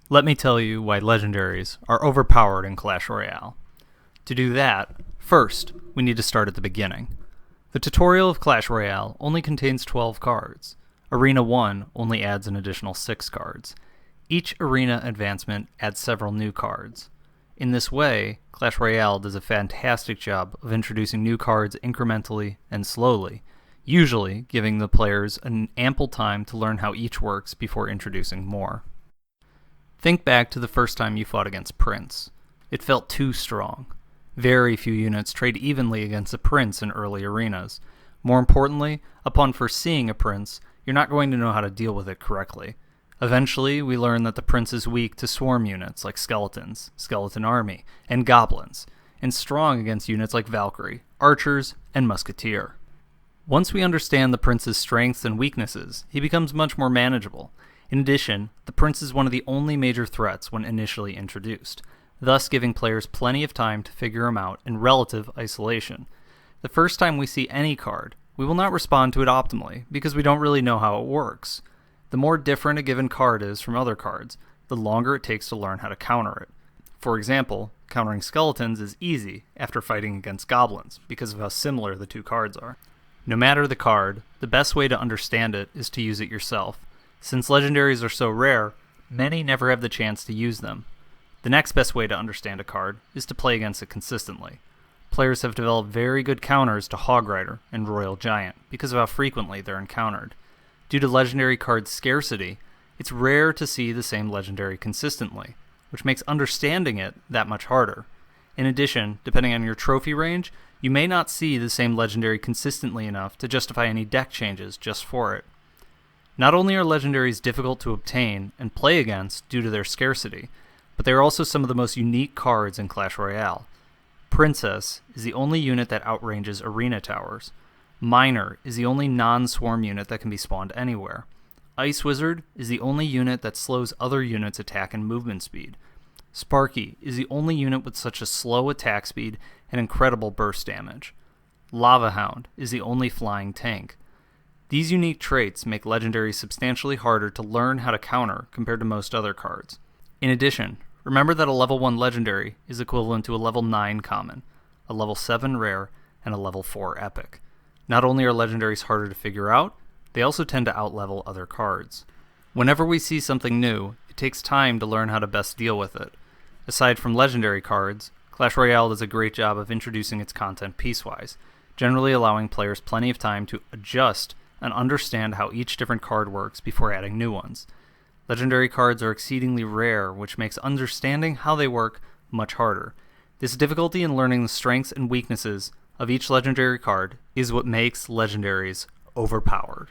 Let me tell you why Legendaries are overpowered in Clash Royale. To do that, first, we need to start at the beginning. The tutorial of Clash Royale only contains 12 cards. Arena 1 only adds an additional 6 cards. Each arena advancement adds several new cards. In this way, Clash Royale does a fantastic job of introducing new cards incrementally and slowly, usually giving the players an ample time to learn how each works before introducing more. Think back to the first time you fought against Prince. It felt too strong. Very few units trade evenly against a Prince in early arenas. More importantly, upon first seeing a Prince, you're not going to know how to deal with it correctly. Eventually, we learn that the Prince is weak to swarm units like Skeletons, Skeleton Army, and Goblins, and strong against units like Valkyrie, Archers, and Musketeer. Once we understand the Prince's strengths and weaknesses, he becomes much more manageable. In addition, the Prince is one of the only major threats when initially introduced, thus giving players plenty of time to figure him out in relative isolation. The first time we see any card, we will not respond to it optimally, because we don't really know how it works. The more different a given card is from other cards, the longer it takes to learn how to counter it. For example, countering Skeletons is easy after fighting against Goblins, because of how similar the two cards are. No matter the card, the best way to understand it is to use it yourself. Since Legendaries are so rare, many never have the chance to use them. The next best way to understand a card is to play against it consistently. Players have developed very good counters to Hog Rider and Royal Giant because of how frequently they're encountered. Due to legendary card scarcity, it's rare to see the same legendary consistently, which makes understanding it that much harder. In addition, depending on your trophy range, you may not see the same legendary consistently enough to justify any deck changes just for it. Not only are legendaries difficult to obtain and play against due to their scarcity, but they are also some of the most unique cards in Clash Royale. Princess is the only unit that outranges arena towers. Miner is the only non-swarm unit that can be spawned anywhere. Ice Wizard is the only unit that slows other units' attack and movement speed. Sparky is the only unit with such a slow attack speed and incredible burst damage. Lava Hound is the only flying tank. These unique traits make Legendaries substantially harder to learn how to counter compared to most other cards. In addition, remember that a level 1 Legendary is equivalent to a level 9 common, a level 7 rare, and a level 4 epic. Not only are Legendaries harder to figure out, they also tend to outlevel other cards. Whenever we see something new, it takes time to learn how to best deal with it. Aside from legendary cards, Clash Royale does a great job of introducing its content piecewise, generally allowing players plenty of time to adjust and understand how each different card works before adding new ones. Legendary cards are exceedingly rare, which makes understanding how they work much harder. This difficulty in learning the strengths and weaknesses of each legendary card is what makes Legendaries overpowered.